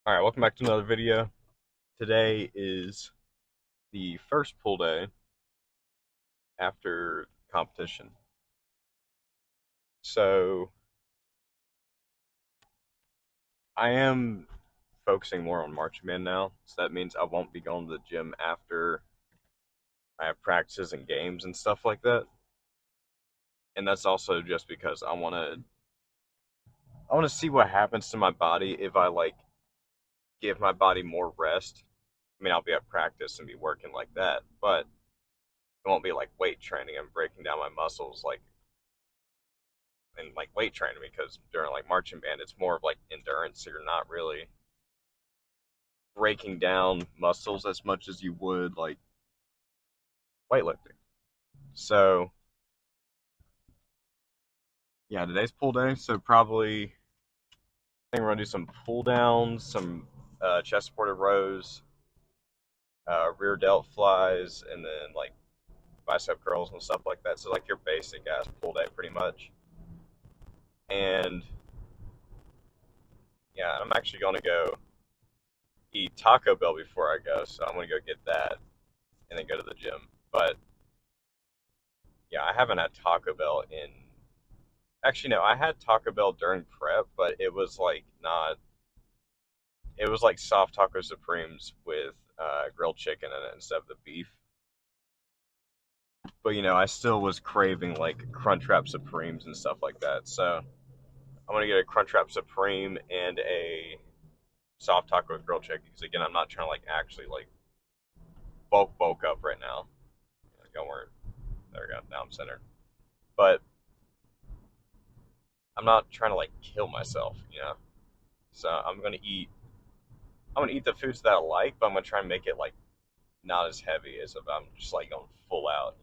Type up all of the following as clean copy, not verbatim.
Alright, welcome back to another video. Today is the first pull day after competition. So I am focusing more on marching band now. So that means I won't be going to the gym after I have practices and games and stuff like that. And that's also just because I wanna see what happens to my body if I give my body more rest. I mean I'll be at practice and be working like that, but it won't be like weight training and breaking down my muscles and weight training because during marching band it's more of endurance, so you're not really breaking down muscles as much as you would weightlifting. So yeah, today's pull day, so probably I think we're gonna do some pull downs, some chest supported rows, rear delt flies, and then bicep curls and stuff like that. So your basic ass pull day pretty much. And yeah, I'm actually gonna go eat Taco Bell before I go, so I'm gonna go get that and then go to the gym. But yeah, I haven't had Taco Bell in. Actually, no, I had Taco Bell during prep, but it was not. It was like soft taco supremes with grilled chicken in it instead of the beef. But I still was craving Crunchwrap Supremes and stuff like that. So I'm gonna get a Crunchwrap Supreme and a soft taco with grilled chicken. Because again, I'm not trying to actually bulk up right now. Don't worry. There we go. Now I'm centered. But I'm not trying to kill myself. So I'm gonna eat the foods that I like, but I'm gonna try and make it not as heavy as if I'm just going full out.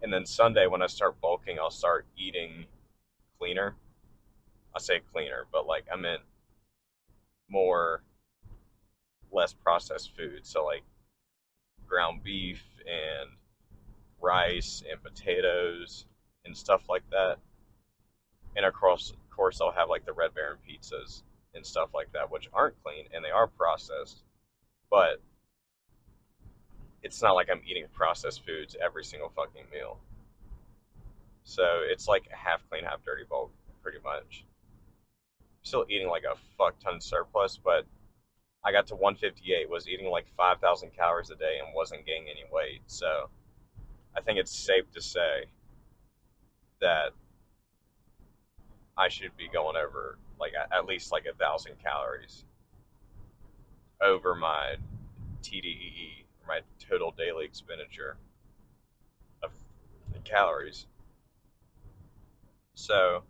And then Sunday when I start bulking, I'll start eating cleaner. I say cleaner, but I meant more less processed food. So ground beef and rice and potatoes and stuff like that. And of course I'll have the Red Baron pizzas and stuff like that, which aren't clean and they are processed, but it's not like I'm eating processed foods every single fucking meal. So it's like a half clean, half dirty bulk, pretty much. Still eating a fuck ton surplus, but I got to 158, was eating 5,000 calories a day and wasn't gaining any weight. So I think it's safe to say that I should be going over at least 1,000 calories over my TDEE, my total daily expenditure of calories. So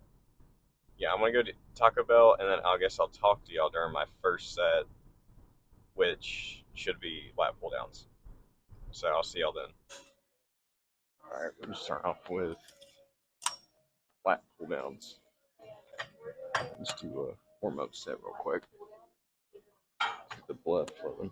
yeah, I'm gonna go to Taco Bell, and then I guess I'll talk to y'all during my first set, which should be lat pull downs. So I'll see y'all then. All right, we're gonna start off with lat pull downs. Let's do a warm up set real quick. Get the blood flowing.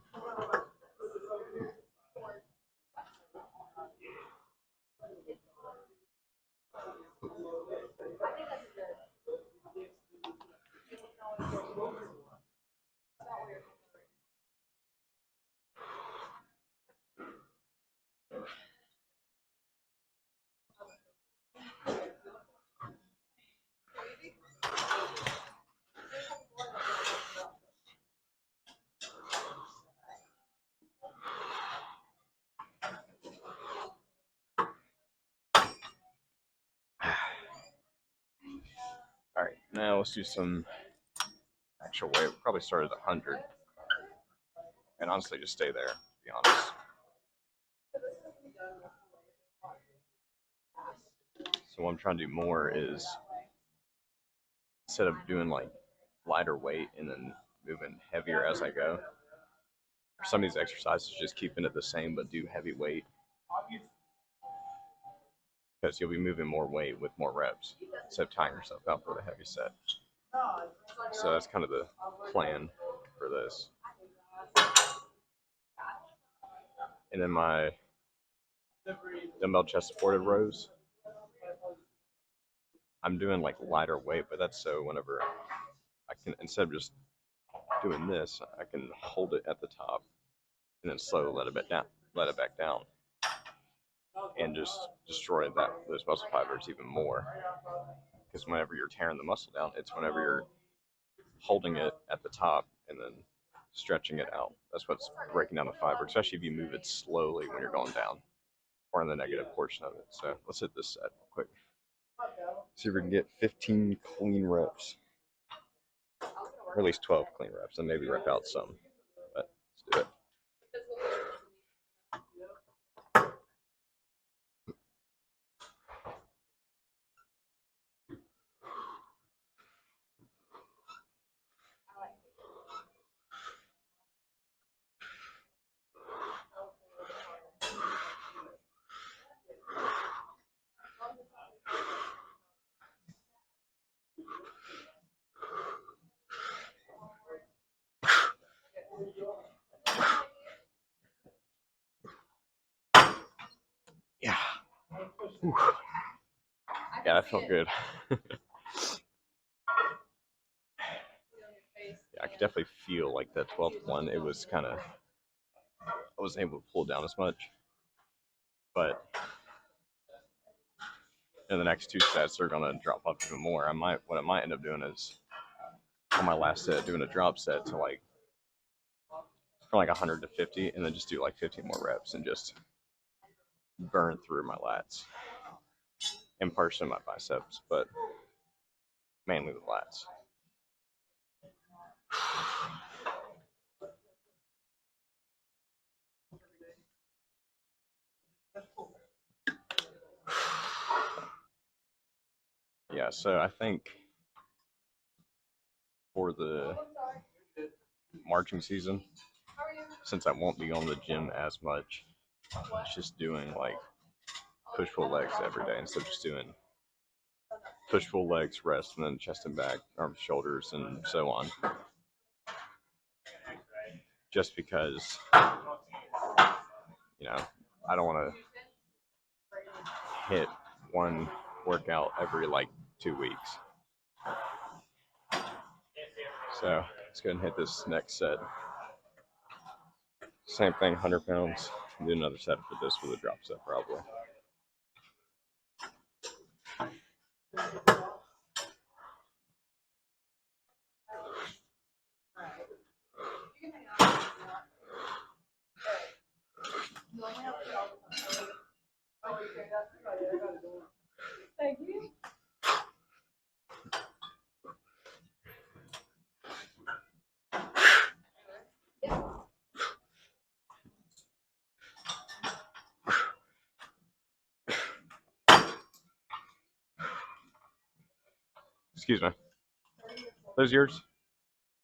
All right, now let's do some actual weight. We'll probably start at 100, and honestly, just stay there. To be honest. So what I'm trying to do more is instead of doing lighter weight and then moving heavier as I go. For some of these exercises, just keeping it the same but do heavy weight because you'll be moving more weight with more reps instead of tying yourself out for the heavy set. So that's kind of the plan for this. And then my dumbbell chest supported rows, I'm doing lighter weight, but that's so whenever I can, instead of just doing this, I can hold it at the top and then slowly let it back down, and just destroy those muscle fibers even more. Because whenever you're tearing the muscle down, it's whenever you're holding it at the top and then stretching it out. That's what's breaking down the fiber, especially if you move it slowly when you're going down or in the negative portion of it. So let's hit this set quick. See if we can get 15 clean reps, or at least 12 clean reps, and maybe rep out some. But let's do it. Yeah. Whew. Yeah, that felt good. Yeah, I could definitely feel like that 12th one. It was kind of, I wasn't able to pull down as much, but in the next two sets, they're gonna drop up even more. What I might end up doing is on my last set, doing a drop set to like from like 100 to 50, and then just do like 15 more reps and just burn through my lats and partially my biceps, but mainly the lats. Yeah, so I think for the marching season, since I won't be going to the gym as much, it's just doing like push pull legs every day instead of just doing push pull legs, rest, and then chest and back, arms, shoulders, and so on. Just because, you know, I don't want to hit one workout every like 2 weeks. So let's go ahead and hit this next set. Same thing, 100 pounds. Do another set for this with a drop set probably. Thank you. Excuse me. Those yours?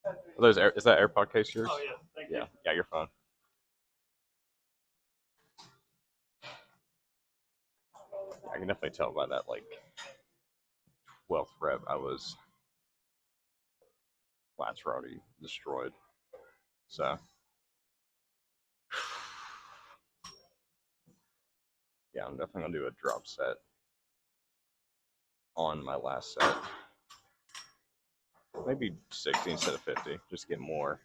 Are those is that AirPod case yours? Oh yeah, thank you. Yeah, your phone. I can definitely tell by that like 12th rep, lats were already destroyed. So yeah, I'm definitely gonna do a drop set on my last set. Maybe 60 instead of 50, just get more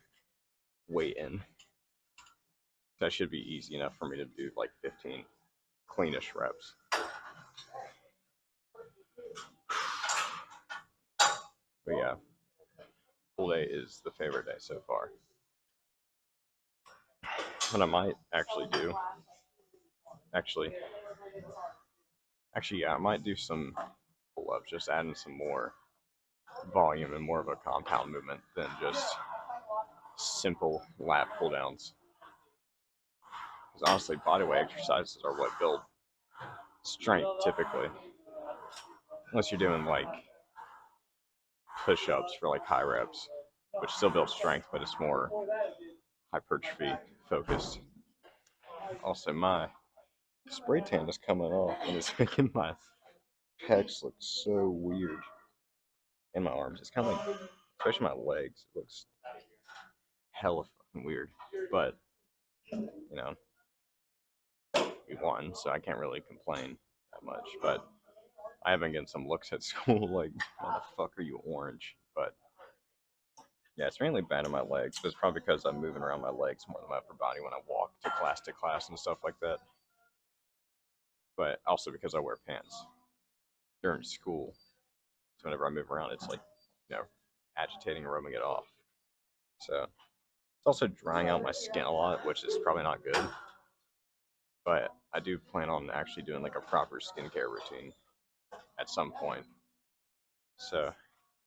weight in. That should be easy enough for me to do like 15 cleanish reps. But yeah, full day is the favorite day so far. What I might actually do, yeah, I might do some pull-ups, just adding some more volume and more of a compound movement than just simple lat pull downs. Because honestly, bodyweight exercises are what build strength typically. Unless you're doing like push ups for like high reps, which still builds strength, but it's more hypertrophy focused. Also, my spray tan is coming off and it's making my pecs look so weird. And my arms. It's kind of like, especially my legs, it looks hella fucking weird. But, you know, we won, so I can't really complain that much. But I have been getting some looks at school like, why the fuck are you orange? But Yeah, it's mainly bad in my legs, but it's probably because I'm moving around my legs more than my upper body when I walk to class and stuff like that. But also because I wear pants during school. So whenever I move around, it's like, you know, agitating, rubbing it off. So it's also drying out my skin a lot, which is probably not good. But I do plan on actually doing like a proper skincare routine at some point. So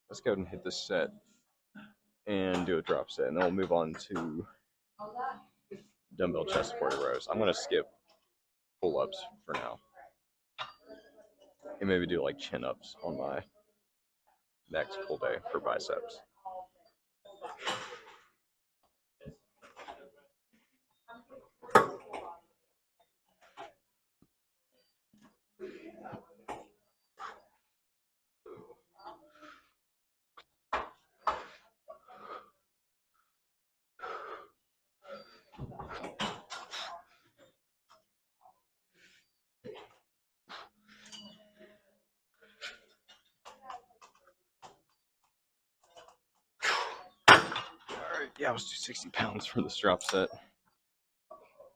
let's go ahead and hit this set and do a drop set, and then we'll move on to dumbbell chest supported rows. I'm gonna skip pull ups for now, and maybe do like chin ups on my next pull day for biceps. Alright, yeah, let's do 60 pounds for this drop set.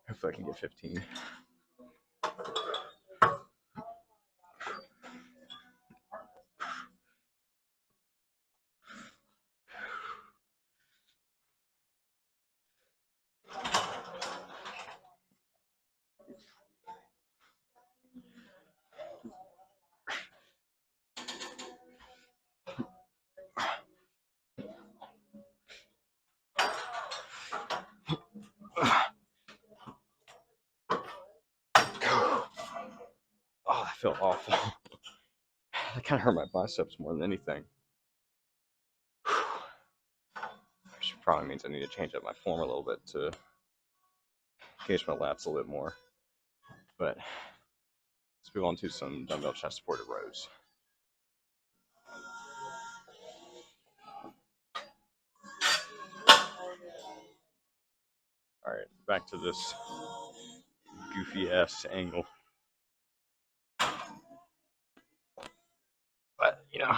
Hopefully I can get 15. Oh, that felt awful. That kind of hurt my biceps more than anything. Which probably means I need to change up my form a little bit to engage my lats a little bit more. But let's move on to some dumbbell chest supported rows. Alright, back to this goofy ass angle. But, you know,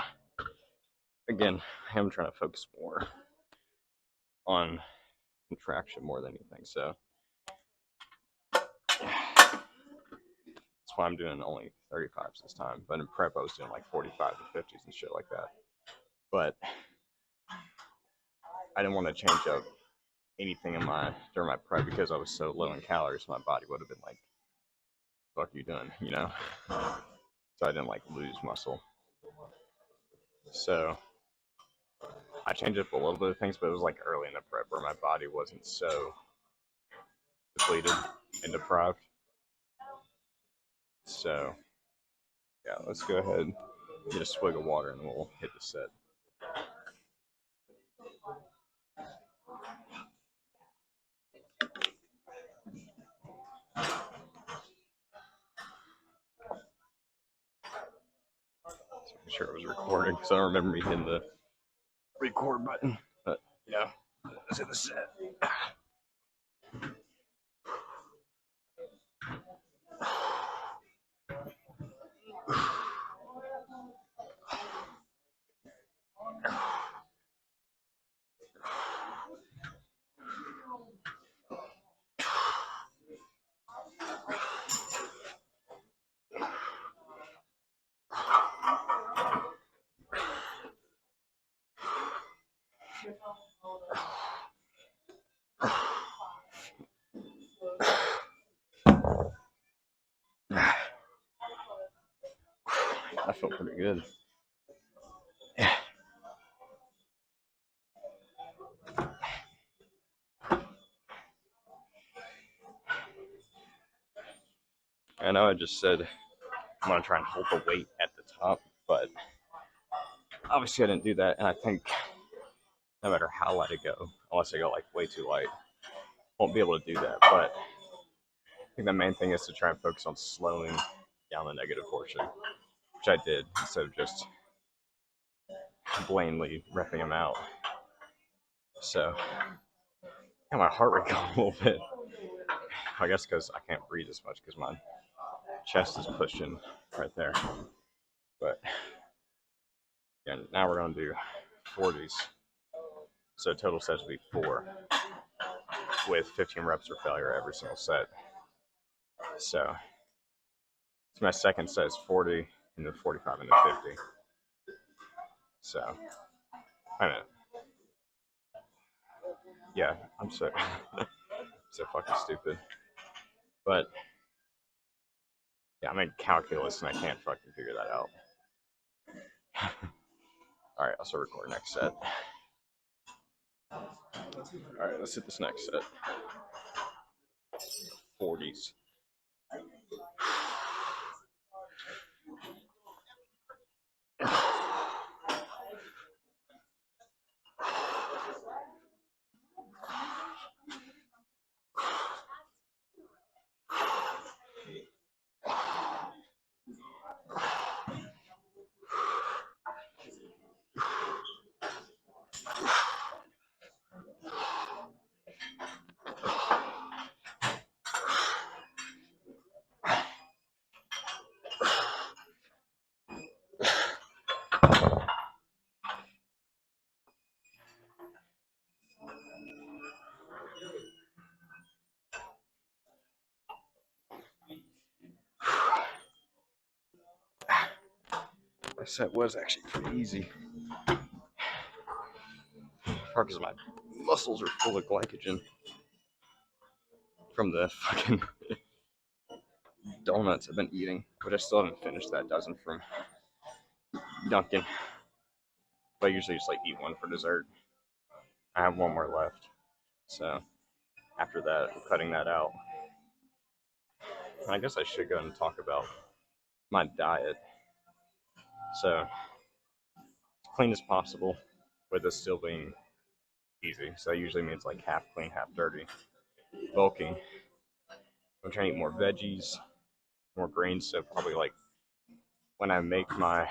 again, I am trying to focus more on contraction more than anything. So that's why I'm doing only 35s this time. But in prep, I was doing like 45 to 50s and shit like that. But I didn't want to change up anything in during my prep because I was so low in calories. My body would have been like, "Fuck you doing?" You know. So I didn't like lose muscle. So I changed up a little bit of things, but it was like early in the prep where my body wasn't so depleted and deprived. So yeah, let's go ahead and get a swig of water and we'll hit the set. Make sure it was recording because I don't remember me hitting the record button. But yeah, let's hit the set. I feel pretty good. Yeah. I know I just said I'm gonna try and hold the weight at the top, but obviously I didn't do that, and I think no matter how light I go, unless I go like way too light, won't be able to do that. But I think the main thing is to try and focus on slowing down the negative portion, which I did instead of just blatantly repping them out. So got my heart rate going a little bit. I guess because I can't breathe as much because my chest is pushing right there. But yeah, now we're gonna do 40s. So total sets would be 4, with 15 reps or failure every single set. So my second set is 40, and then 45, and then 50. So I don't know. Yeah, I'm so so fucking stupid. But yeah, I'm in calculus and I can't fucking figure that out. All right, I'll start recording next set. All right, let's hit this next set. 40s. That set was actually pretty easy. Because my muscles are full of glycogen from the fucking donuts I've been eating, but I still haven't finished that dozen from Dunkin'. But I usually just like eat one for dessert. I have one more left, so after that, I'm cutting that out. I guess I should go and talk about my diet. So, as clean as possible, with it still being easy. So that usually means like half clean, half dirty. Bulking. I'm trying to eat more veggies, more greens. So probably like when I make my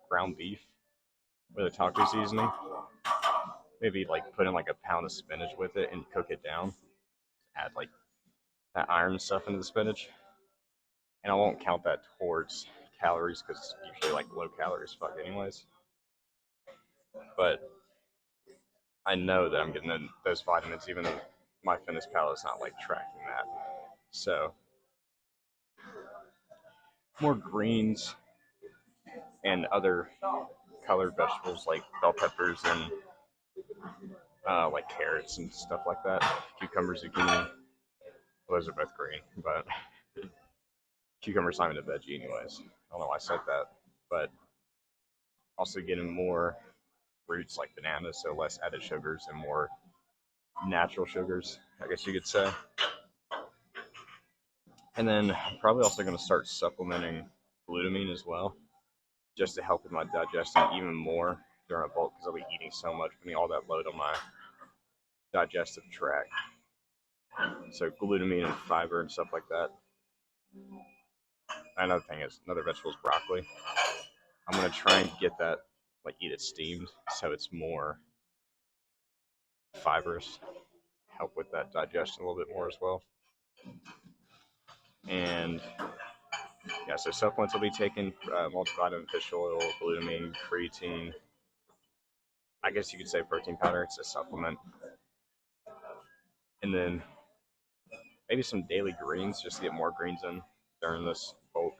ground beef with a taco seasoning, maybe like put in like a pound of spinach with it and cook it down. Add like that iron stuff into the spinach, and I won't count that towards calories because it's usually like low calories fuck anyways. But I know that I'm getting those vitamins even though my fitness pal is not like tracking that. So more greens and other colored vegetables like bell peppers and like carrots and stuff like that. Cucumbers, zucchini. Well, those are both green, but cucumber's not even a veggie anyways. I don't know why I said that, but also getting more fruits like bananas, so less added sugars and more natural sugars, I guess you could say. And then I'm probably also going to start supplementing glutamine as well, just to help with my digestion even more during a bulk because I'll be eating so much, putting all that load on my digestive tract. So glutamine and fiber and stuff like that. Another thing is another vegetable is broccoli. I'm gonna try and get that, like eat it steamed, so it's more fibrous, help with that digestion a little bit more as well. And yeah, so supplements will be taken: multivitamin, fish oil, glutamine, creatine. I guess you could say protein powder. It's a supplement, and then maybe some daily greens just to get more greens in during this bulk.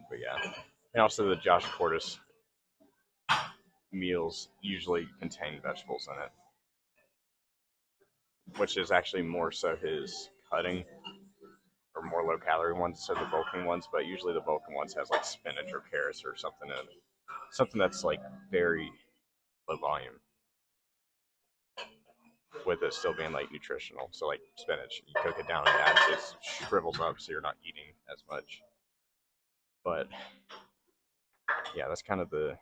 But yeah, and also the Josh Cordes meals usually contain vegetables in it, which is actually more so his cutting or more low calorie ones, so the bulking ones. But usually the bulking ones has like spinach or carrots or something in it, something that's like very low volume, with it still being like nutritional. So like spinach, you cook it down and it shrivels up, so you're not eating as much. But yeah, that's kind of the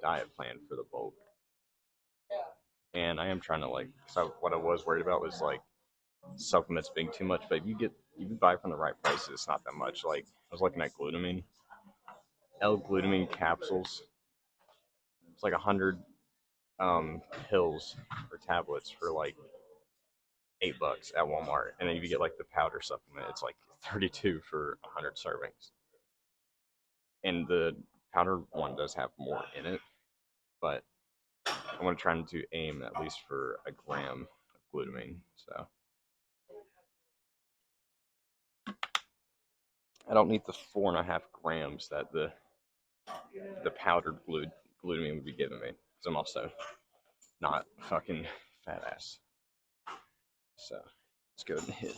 diet plan for the bulk. And I am trying to like, so what I was worried about was like supplements being too much, but if you buy from the right prices, it's not that much. Like I was looking at glutamine, L-glutamine capsules. It's like 100 pills or tablets for like $8 at Walmart, and then if you get like the powder supplement, it's like 32 for 100 servings. And the powder one does have more in it, but I want to try to aim at least for a gram of glutamine. So I don't need the 4.5 grams that the powdered glutamine would be giving me, because I'm also not fucking fat ass. So let's go ahead and hit.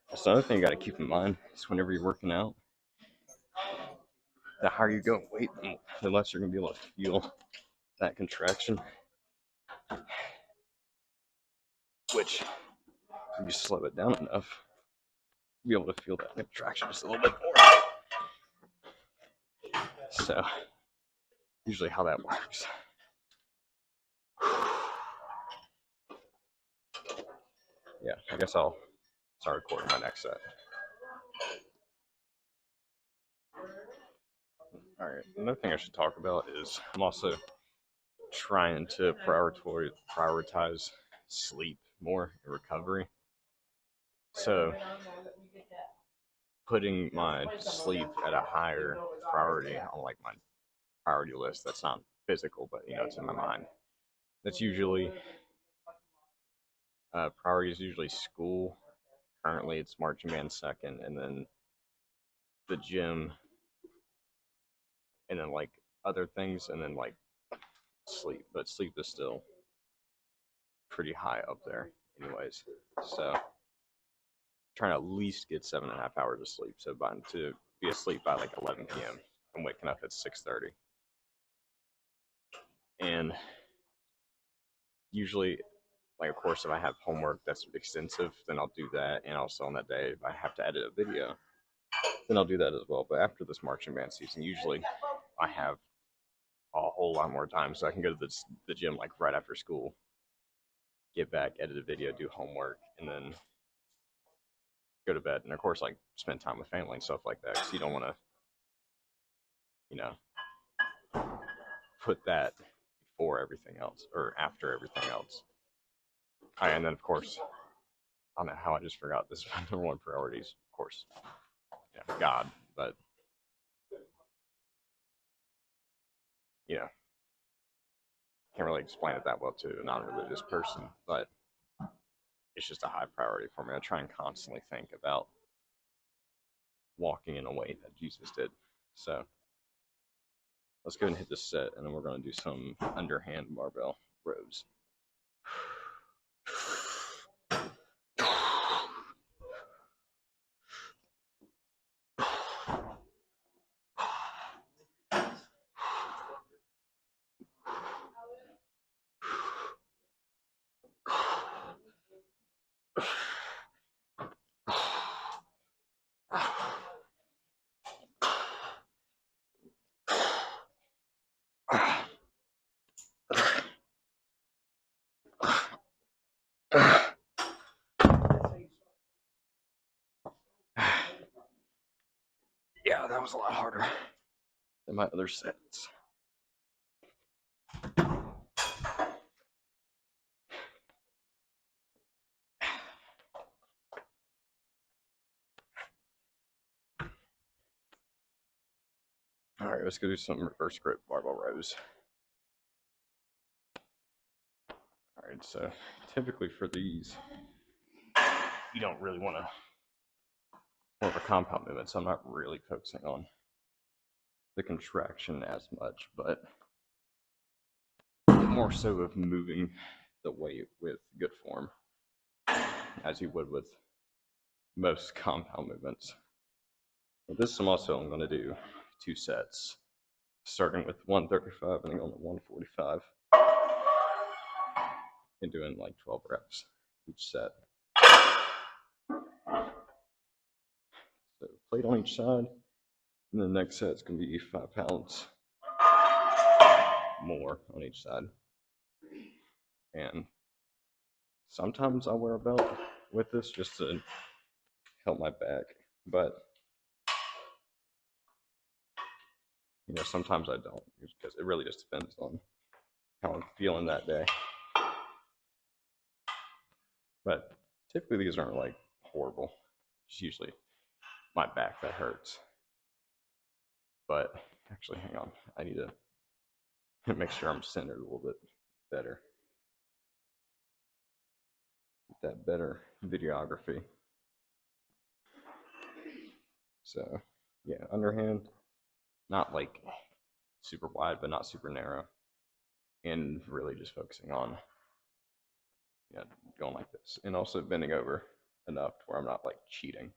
That's another thing you got to keep in mind is whenever you're working out, the higher you go in weight, the less you're going to be able to feel that contraction. Which, if you slow it down enough, you'll be able to feel that contraction just a little bit more. So, usually how that works. Yeah, I guess I'll start recording my next set. Alright, another thing I should talk about is I'm also trying to prioritize sleep more in recovery. So, putting my sleep at a higher priority on like my priority list. That's not physical, but it's in my mind. That's usually priority is usually school. Currently, it's marching band second, and then the gym, and then like other things, and then like sleep. But sleep is still pretty high up there, anyways. So trying to at least get 7.5 hours of sleep. So to be asleep by like 11 p.m. I'm waking up at 6:30. And usually, like, of course, if I have homework that's extensive, then I'll do that. And also on that day, if I have to edit a video, then I'll do that as well. But after this marching band season, usually I have a whole lot more time, so I can go to the gym like right after school, get back, edit a video, do homework, and then go to bed. And of course, like, spend time with family and stuff like that, because you don't want to, put that before everything else or after everything else. And then, of course, I don't know how I just forgot this. My number one priorities, of course, God, but can't really explain it that well to a non-religious person, but it's just a high priority for me. I try and constantly think about walking in a way that Jesus did. So let's go ahead and hit this set, and then we're going to do some underhand barbell rows. Yeah, that was a lot harder than my other sets. All right, let's go do some reverse grip barbell rows. All right, so typically for these, you don't really want to more of a compound movement, so I'm not really focusing on the contraction as much, but more so of moving the weight with good form, as you would with most compound movements. With this, I'm going to do 2 sets, starting with 135 and then going to 145, and doing like 12 reps each set. So plate on each side, And the next set's gonna be 5 pounds more on each side. And sometimes I wear a belt with this just to help my back, but you know, sometimes I don't, because it really just depends on how I'm feeling that day. But typically these aren't like horrible. It's usually my back that hurts. But actually, hang on, I need to make sure I'm centered a little bit better. Get that better videography. So yeah, underhand, not like super wide, but not super narrow. And really just focusing on, yeah, going like this. And also bending over enough to where I'm not like cheating.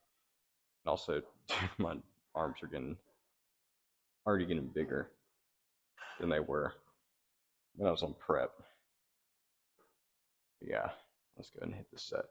And also my arms are already getting bigger than they were when I was on prep. But yeah, let's go ahead and hit this set.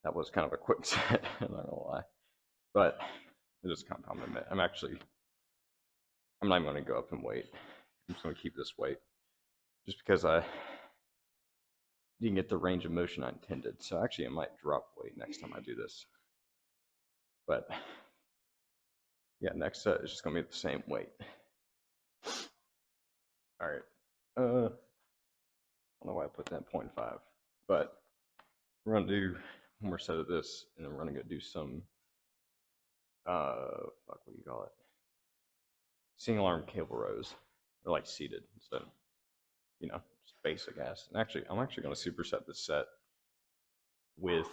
That was kind of a quick set, I'm not gonna lie. But it is compound movement. I'm not even gonna go up in weight. I'm just gonna keep this weight. Just because I didn't get the range of motion I intended. So actually I might drop weight next time I do this. But yeah, next set is just gonna be the same weight. Alright. I don't know why I put that 0.5. But we're gonna do one more set of this, and then we're gonna go do some what do you call it? Single arm cable rows. They're like seated, so you know, just basic ass. And actually, I'm actually gonna superset this set with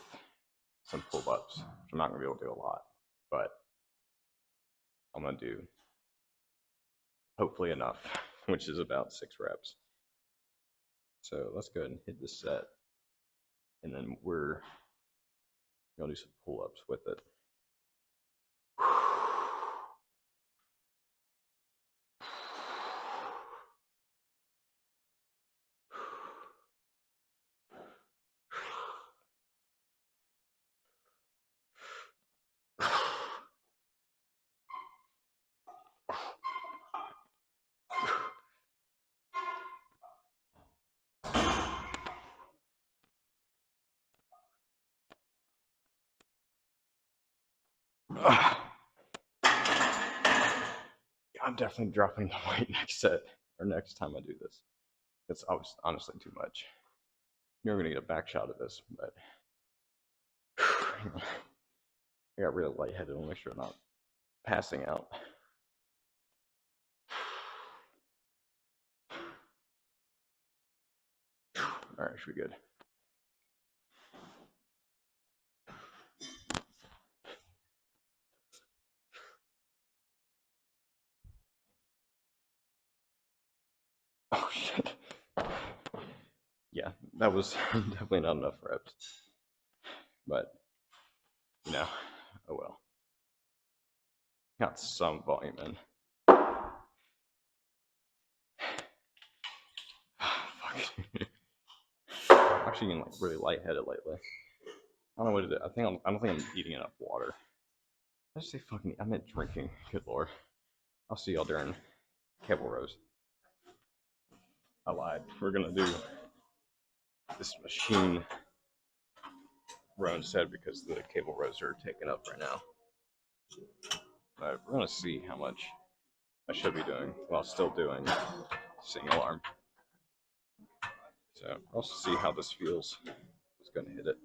some pull-ups, which I'm not gonna be able to do a lot, but I'm gonna do hopefully enough, which is about 6 reps. So let's go ahead and hit this set, and then we're gonna do some pull-ups with it. I'm definitely dropping the weight next set, or next time I do this. It's honestly too much. You're gonna get a back shot of this, but I got really lightheaded. I'll make sure I'm not passing out. All right, should be good. Oh shit. Yeah, that was definitely not enough reps. But, you know, oh well. Got some volume in. Fuck. I'm actually getting like really lightheaded lately. I don't know what it is. I don't think I'm eating enough water. I just say fucking. I meant drinking. Good lord. I'll see y'all during cable rows. I lied. We're gonna do this machine row instead because the cable rows are taken up right now. But we're gonna see how much I should be doing while still doing single arm. So I'll see how this feels. Just gonna hit it.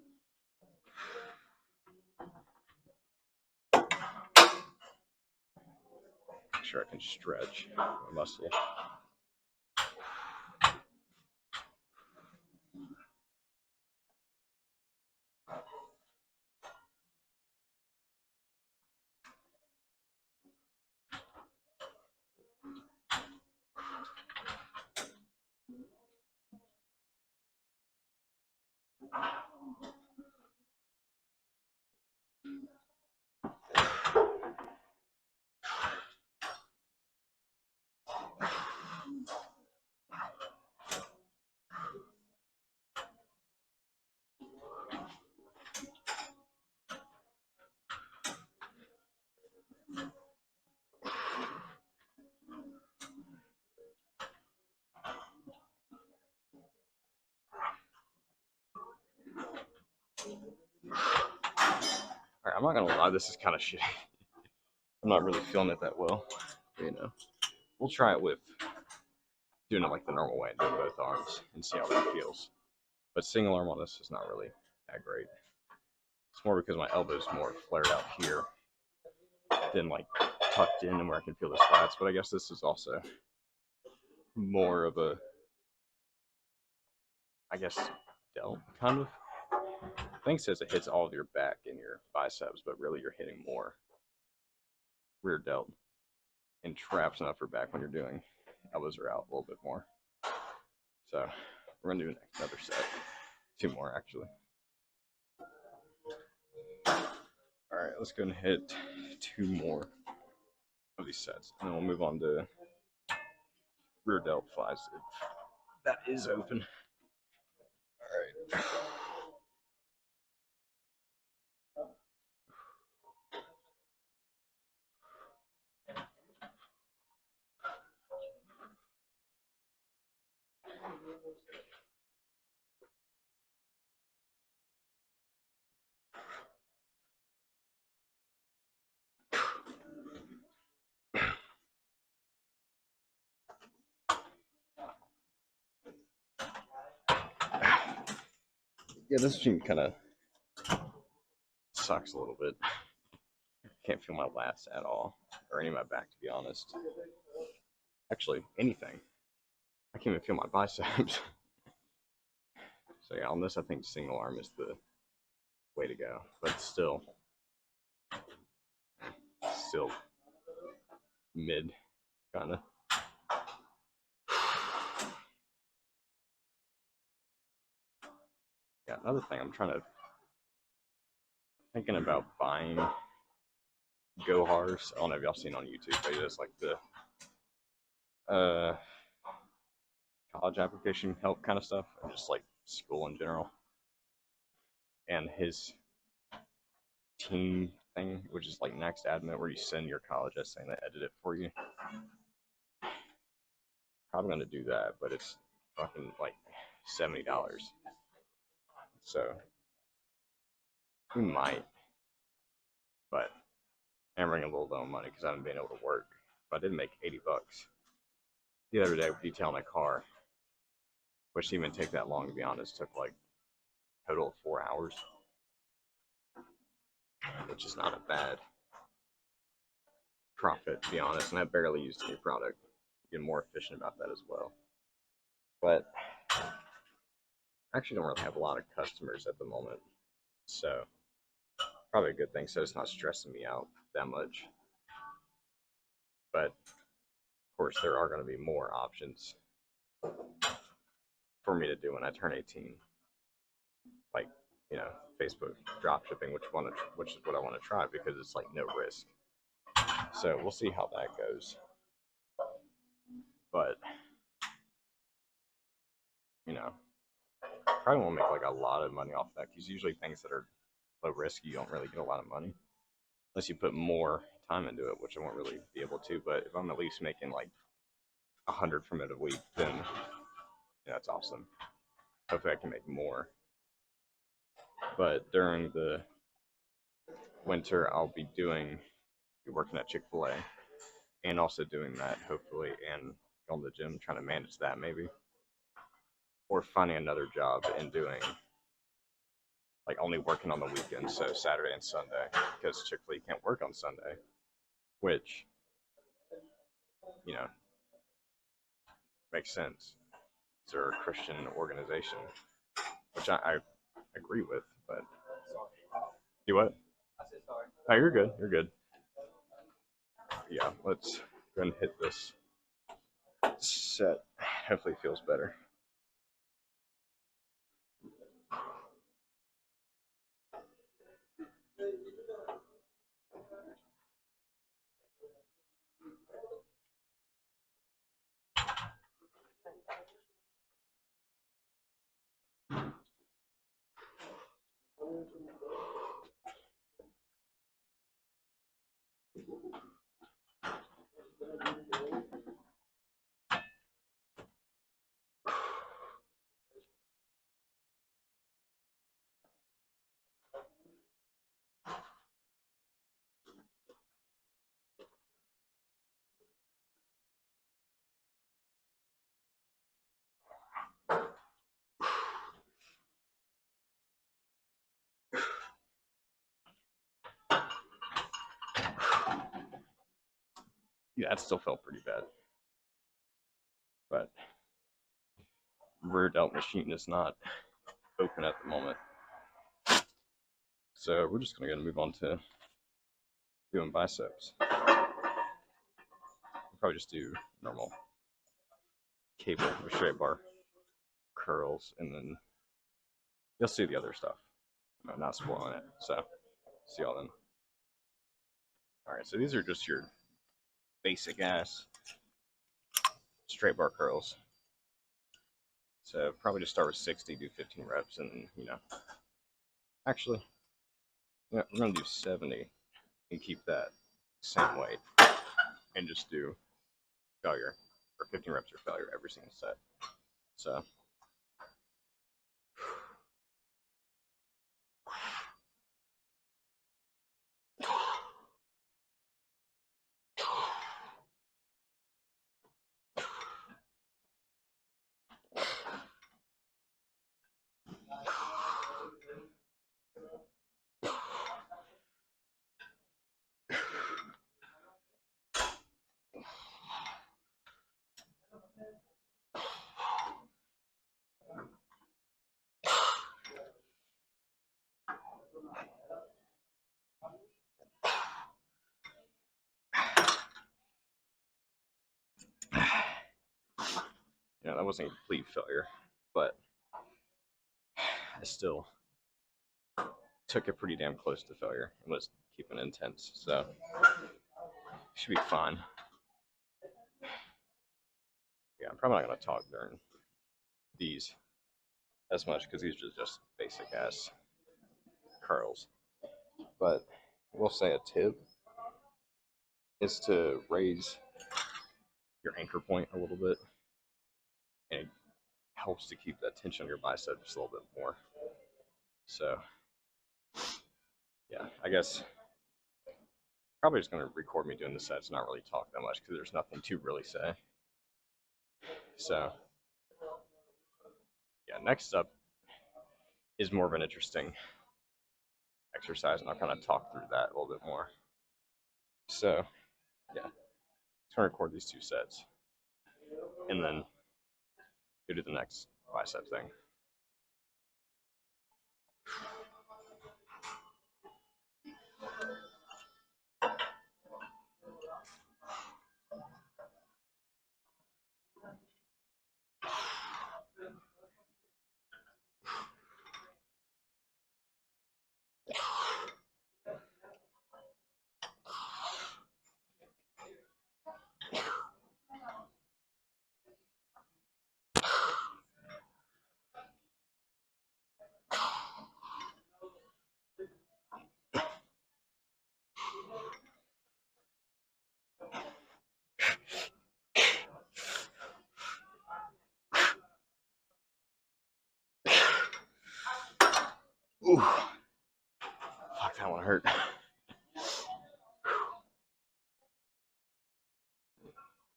Make sure I can stretch my muscle. Alright, I'm not gonna lie, this is kind of shitty. I'm not really feeling it that well. We'll try it with doing it like the normal way and doing both arms and see how that feels. But single arm on this is not really that great. It's more because my elbow's more flared out here than like tucked in and where I can feel the slats. But I guess this is also more of a, I guess, delt kind of. The thing says it hits all of your back and your biceps, but really you're hitting more rear delt and traps and upper back when you're doing elbows are out a little bit more. So we're gonna do another set, 2 more actually. All right, let's go and hit 2 more of these sets, and then we'll move on to rear delt flies if that is open. All right. Yeah, this machine kind of sucks a little bit. Can't feel my lats at all, or any of my back, to be honest. Actually, anything. I can't even feel my biceps. So yeah, on this, I think single arm is the way to go. But still mid, kind of. Yeah, another thing I'm thinking about buying Gohars. I don't know if y'all seen on YouTube, but it's like the college application help kind of stuff, or just like school in general. And his team thing, which is like Next Admin, where you send your college essay and they edit it for you. Probably gonna do that, but it's fucking like $70. So we might, but I'm running a little low on money because I haven't been able to work. But I did make $80 the other day detailing a car, which didn't even take that long to be honest. It took like a total of 4 hours, which is not a bad profit to be honest. And I barely used any product. Get more efficient about that as well. But I actually don't really have a lot of customers at the moment, so probably a good thing. So it's not stressing me out that much. But of course, there are going to be more options for me to do when I turn 18, like Facebook drop shipping, which is what I want to try because it's like no risk. So we'll see how that goes. But probably won't make like a lot of money off that because usually things that are low risk, you don't really get a lot of money unless you put more time into it, which I won't really be able to. But if I'm at least making like 100 from it a week, then that's awesome. Hopefully I can make more. But during the winter, I'll be working at Chick-fil-A and also doing that hopefully, and going to the gym, trying to manage that maybe, or finding another job and doing like only working on the weekends, so Saturday and Sunday, because Chick-fil-A can't work on Sunday, which makes sense. They're a Christian organization, which I agree with, but you what? Oh, you're good. You're good. Yeah, let's go and hit this set. Hopefully it feels better. Yeah, that still felt pretty bad. But rear delt machine is not open at the moment. So we're just gonna go move on to doing biceps. We'll probably just do normal cable or straight bar curls, and then you'll see the other stuff. I'm not spoiling it. So see y'all then. Alright, so these are just your basic ass straight bar curls. So probably just start with 60, do 15 reps, and then, actually, we're gonna do 70 and keep that same weight, and just do failure, or 15 reps or failure every single set. So that wasn't a complete failure, but I still took it pretty damn close to failure and was keeping it intense, so should be fine. Yeah, I'm probably not gonna talk during these as much because these are just basic ass curls. But we'll say a tip is to raise your anchor point a little bit, and it helps to keep that tension on your bicep just a little bit more. So yeah, I guess probably just gonna record me doing the sets, not really talk that much because there's nothing to really say. So yeah, next up is more of an interesting exercise, and I'll kind of talk through that a little bit more. So yeah, I'm gonna record these 2 sets, and then go to the next bicep thing. Ooh, fuck, that one hurt.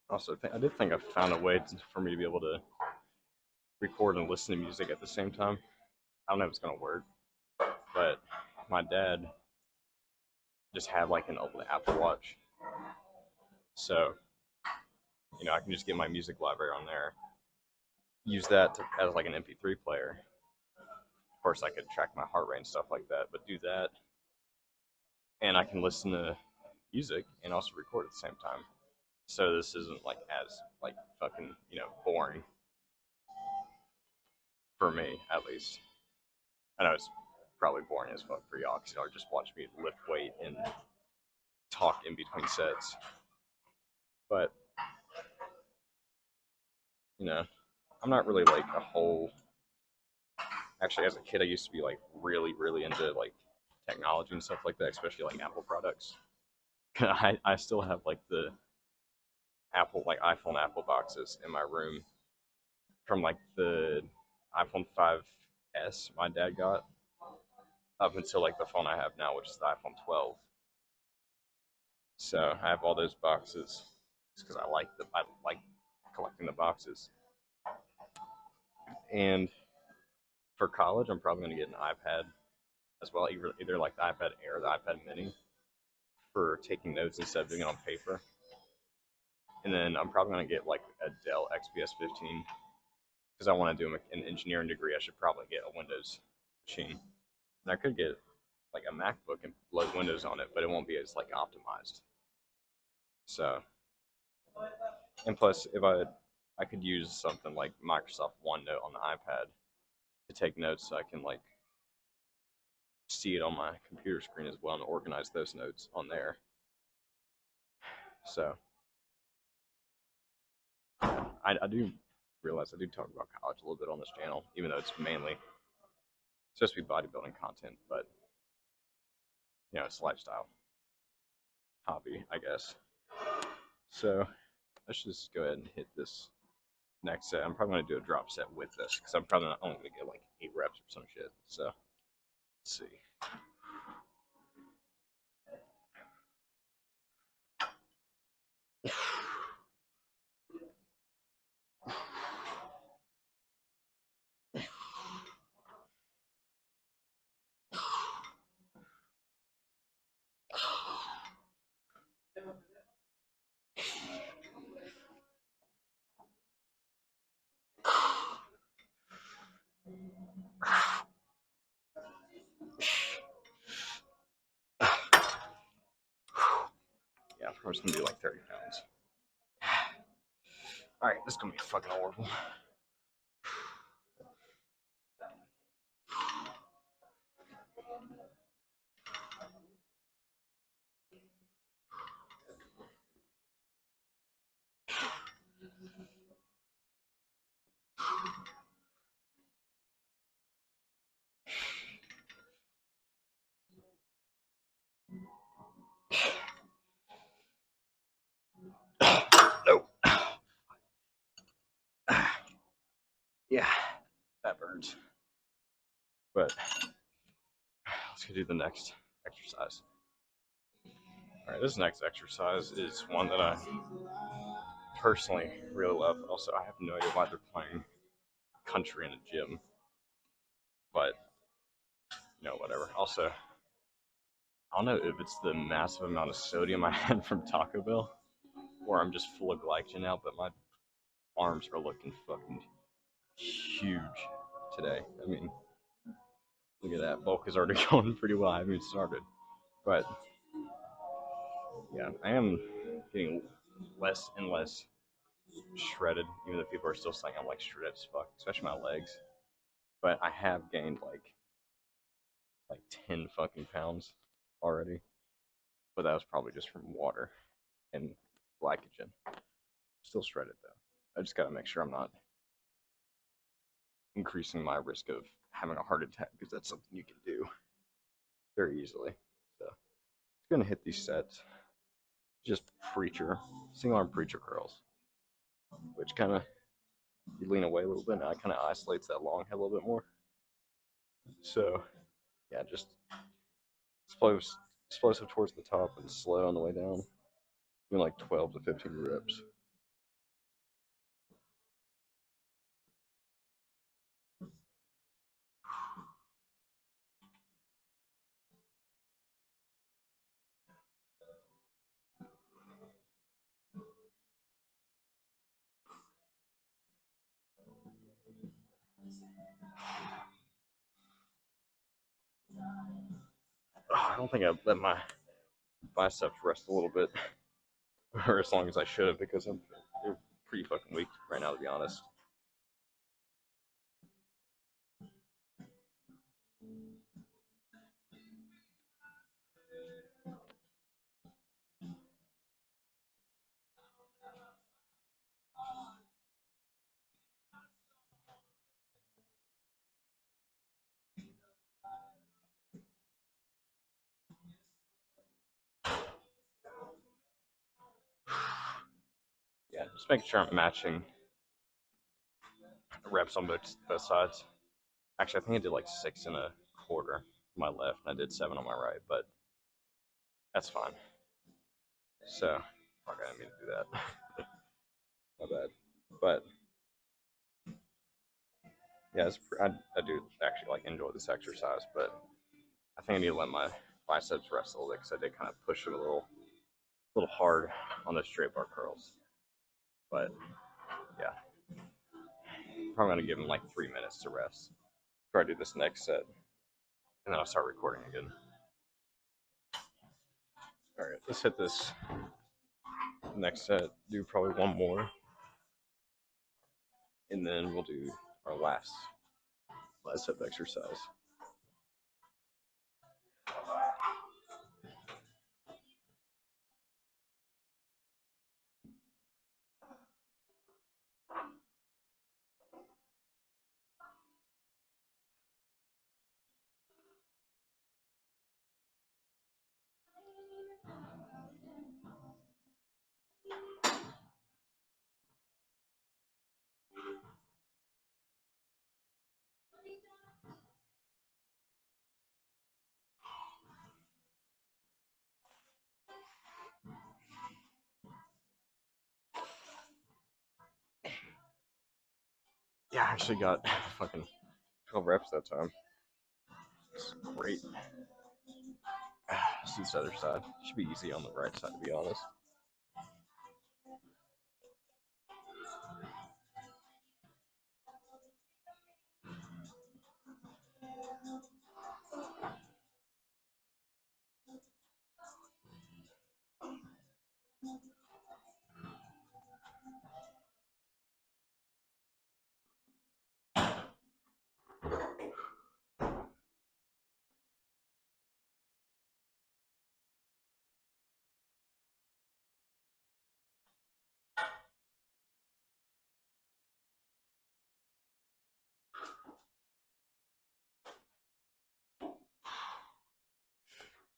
Also, I did think I found a way for me to be able to record and listen to music at the same time. I don't know if it's gonna work, but my dad just had like an old Apple Watch, so I can just get my music library on there, use that as like an MP3 player. Of course, I could track my heart rate and stuff like that, but do that, and I can listen to music and also record at the same time. So this isn't like as like fucking boring for me, at least. I know it's probably boring as fuck for y'all because y'all just watch me lift weight and talk in between sets. But you know, I'm not really like a whole. Actually, as a kid, I used to be like really, really into like technology and stuff like that, especially like Apple products. I still have like the Apple like iPhone Apple boxes in my room from like the iPhone 5S my dad got up until like the phone I have now, which is the iPhone 12. So I have all those boxes just because I like collecting the boxes. And for college, I'm probably going to get an iPad as well, either like the iPad Air or the iPad Mini for taking notes instead of doing it on paper. And then I'm probably going to get like a Dell XPS 15 because I want to do an engineering degree. I should probably get a Windows machine. And I could get like a MacBook and load Windows on it, but it won't be as like optimized. So, and plus, if I could use something like Microsoft OneNote on the iPad to take notes, so I can like see it on my computer screen as well and organize those notes on there. So, I do realize I do talk about college a little bit on this channel, even though it's mainly supposed to be bodybuilding content, but you know, it's lifestyle hobby, I guess. So let's just go ahead and hit this next set. I'm probably going to do a drop set with this because I'm probably not only going to get like 8 reps or some shit. So let's see. Yeah, I'm just going to do like 30 pounds. Alright, this is going to be fucking horrible. Nope. Yeah, that burns. But let's go do the next exercise. Alright, this next exercise is one that I personally really love. Also, I have no idea why they're playing country in a gym. But, you know, whatever. Also, I don't know if it's the massive amount of sodium I had from Taco Bell, or I'm just full of glycogen now, but my arms are looking fucking huge today. I mean, look at that. Bulk is already going pretty well. I haven't even started. But, yeah, I am getting less and less shredded, even though people are still saying I'm like shredded as fuck, especially my legs. But I have gained like 10 fucking pounds already. But that was probably just from water and glycogen. Still shredded though. I just gotta make sure I'm not increasing my risk of having a heart attack because that's something you can do very easily. So it's gonna hit these sets. Just preacher, single arm preacher curls, which kind of you lean away a little bit, and it kind of isolates that long head a little bit more. So yeah, just explosive towards the top and slow on the way down. Doing like 12 to 15 reps. I don't think I let my biceps rest a little bit, or as long as I should have, because they're pretty fucking weak right now, to be honest. Just making sure I'm matching reps on both sides. Actually, I think I did like 6.25 on my left, and I did 7 on my right, but that's fine. So, fuck, I didn't mean to do that. My bad. But yeah, I do actually like enjoy this exercise, but I think I need to let my biceps rest a little bit because I did kind of push them a little hard on those straight bar curls. But yeah, probably gonna give them like 3 minutes to rest before I do this next set, and then I'll start recording again. All right, let's hit this next set. Do probably one more, and then we'll do our last bicep exercise. Yeah, I actually got fucking 12 reps that time. It's great. Let's do this other side. Should be easy on the right side, to be honest.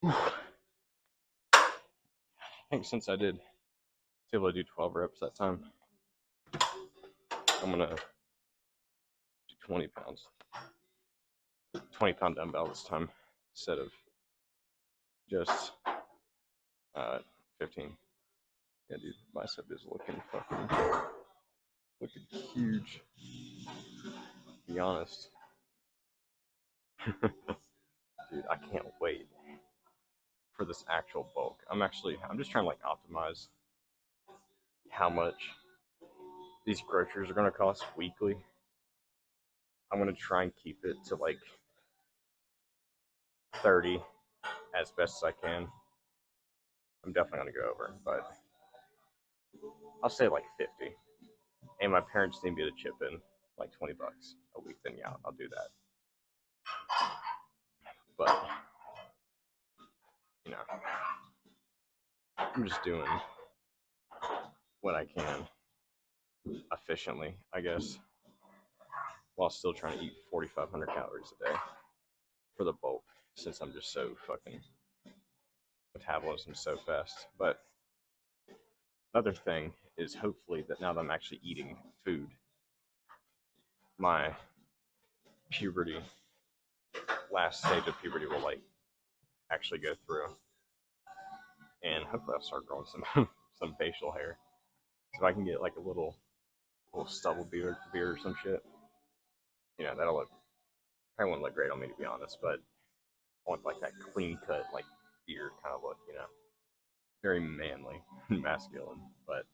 I think since I was able to do 12 reps that time, I'm gonna do 20 pounds. 20-pound dumbbell this time instead of just 15. Yeah, dude, bicep is looking huge. To be honest, dude, I can't wait for this actual bulk. I'm just trying to like optimize how much these groceries are gonna cost weekly. I'm gonna try and keep it to like 30 as best as I can. I'm definitely gonna go over, but I'll say like 50. And my parents need me to chip in like $20 a week, then yeah, I'll do that. But you know, I'm just doing what I can efficiently, I guess, while still trying to eat 4,500 calories a day for the bulk, since I'm just so fucking metabolism so fast. But another thing is hopefully that now that I'm actually eating food, my puberty, last stage of puberty will like actually go through, and hopefully I'll start growing some facial hair. So if I can get like a little stubble beard or some shit, you know, that'll probably won't look great on me, to be honest, but I want like that clean cut like beard kind of look, you know, very manly and masculine. But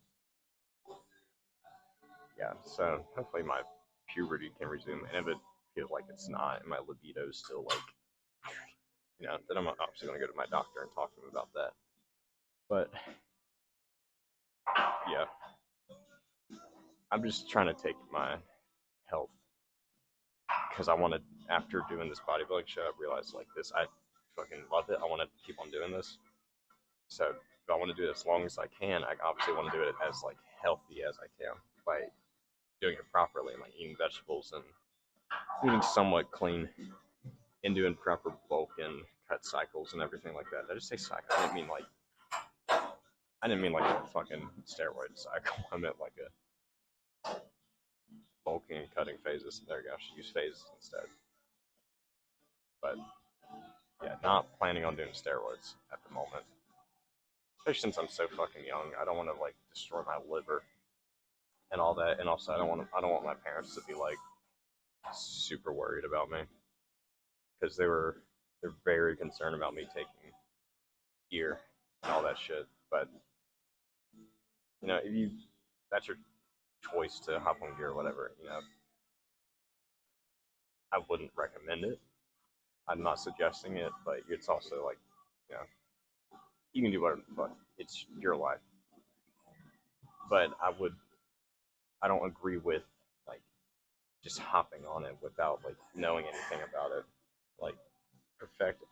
yeah, so hopefully my puberty can resume, and if it feels like it's not, and my libido is still like, you know, then I'm obviously gonna go to my doctor and talk to him about that. But yeah, I'm just trying to take my health because I wanted, after doing this bodybuilding show, I realized like this, I fucking love it. I want to keep on doing this. So if I want to do it as long as I can, I obviously want to do it as like healthy as I can by doing it properly, like eating vegetables and eating somewhat clean and doing proper bulk and cut cycles and everything like that. Did I just say cycle? I didn't mean like I didn't mean like a fucking steroid cycle. I meant like a bulking and cutting phases. There you go. I should use phases instead. But yeah, not planning on doing steroids at the moment. Especially since I'm so fucking young. I don't want to like destroy my liver and all that. And also, I don't want my parents to be like super worried about me because they're very concerned about me taking gear and all that shit. But you know, if that's your choice to hop on gear or whatever, you know, I wouldn't recommend it. I'm not suggesting it, but it's also like, you know, you can do whatever the fuck. It's your life. But I don't agree with like just hopping on it without like knowing anything about it. Like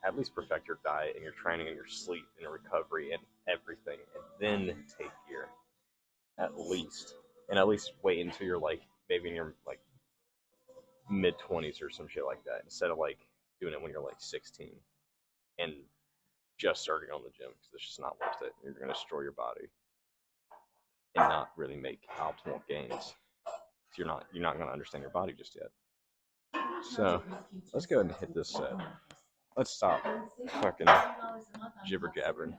at least perfect your diet and your training and your sleep and your recovery and everything, and then take gear. At least, and at least wait until you're like maybe in your like mid-20s or some shit like that, instead of like doing it when you're like 16 and just starting on the gym, because it's just not worth it. You're gonna destroy your body and not really make optimal gains. You're not gonna understand your body just yet. So let's go ahead and hit this set. Let's stop fucking jibber jabbering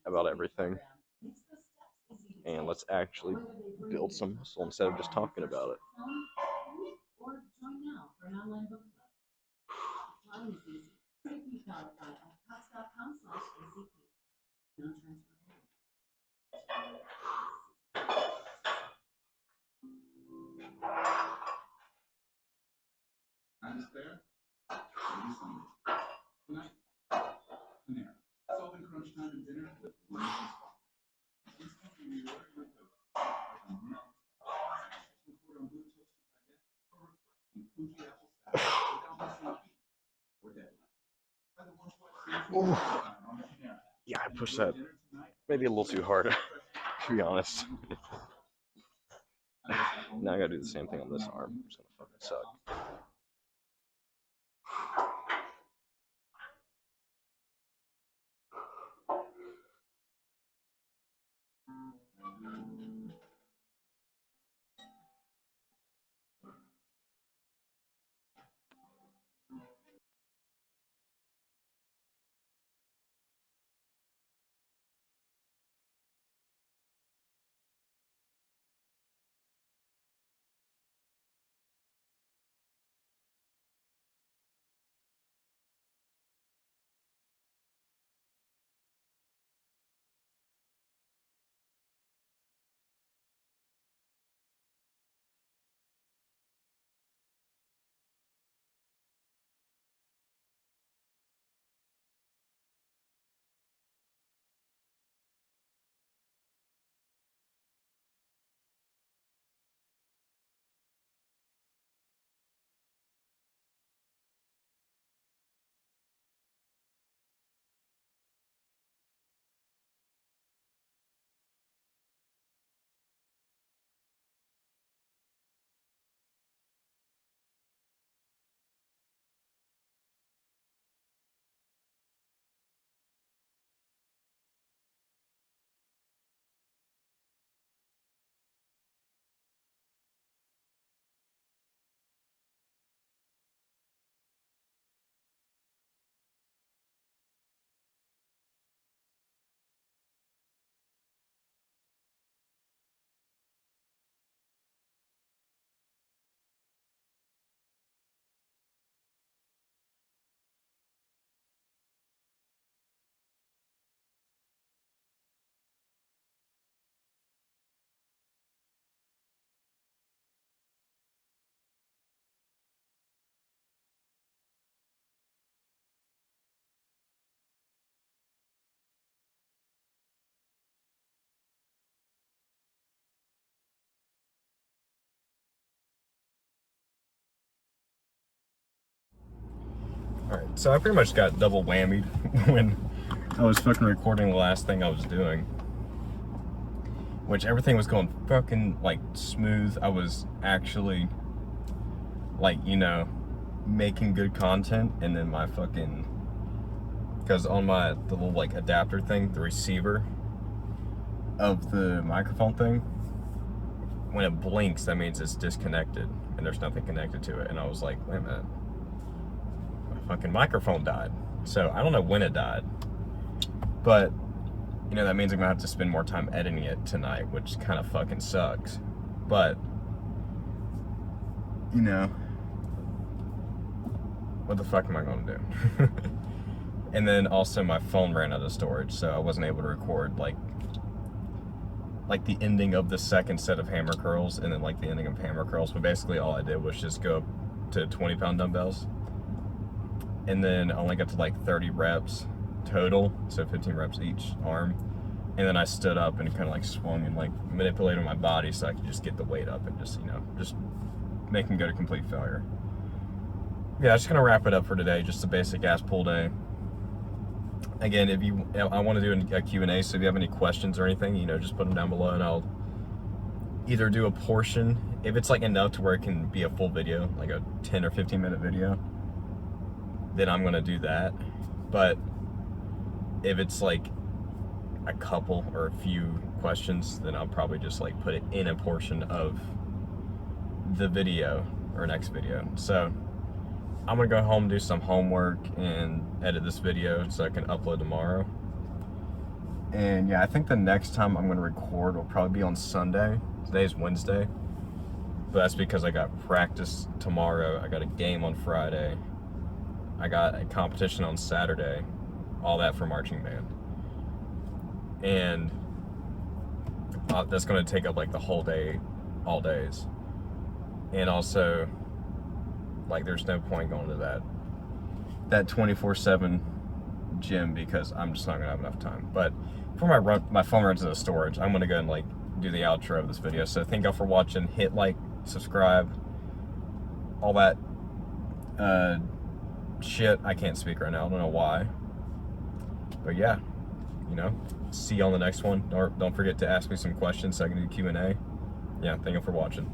about everything, and let's actually build some muscle instead of just talking about it. Ooh. Yeah, I pushed that maybe a little too hard, to be honest. Now I gotta do the same thing on this arm. It's gonna fucking suck. Alright, so I pretty much got double whammied when I was fucking recording the last thing I was doing. Which everything was going fucking like smooth. I was actually like, you know, making good content, and then my fucking, because on the little like adapter thing, the receiver, of the microphone thing, when it blinks, that means it's disconnected and there's nothing connected to it. And I was like, wait a minute, my fucking microphone died. So I don't know when it died, but you know, that means I'm gonna have to spend more time editing it tonight, which kind of fucking sucks. But you know, what the fuck am I gonna do? And then also my phone ran out of storage, so I wasn't able to record like the ending of the second set of hammer curls and then like the ending of hammer curls. But basically all I did was just go up to 20-pound dumbbells, and then I only got to like 30 reps total, so 15 reps each arm. And then I stood up and kind of like swung and like manipulated my body so I could just get the weight up and just, you know, just make him go to complete failure. Yeah, just gonna wrap it up for today. Just a basic ass pull day. Again, I want to do a Q&A, so if you have any questions or anything, you know, just put them down below and I'll either do a portion, if it's like enough to where it can be a full video, like a 10 or 15 minute video, then I'm gonna do that. But if it's like a couple or a few questions, then I'll probably just like put it in a portion of the video or next video. So I'm gonna go home, do some homework, and edit this video so I can upload tomorrow. And yeah, I think the next time I'm gonna record will probably be on Sunday. Today's Wednesday, but that's because I got practice tomorrow. I got a game on Friday. I got a competition on Saturday. All that for marching band. And that's gonna take up like the whole day, all days. And also, like, there's no point going to that 24/7 gym because I'm just not gonna have enough time. But before my phone runs out of storage, I'm gonna go and like do the outro of this video. So thank y'all for watching. Hit like, subscribe, all that shit. I can't speak right now. I don't know why. But yeah, you know, see you on the next one. Don't forget to ask me some questions so I can do Q&A. Yeah, thank you for watching.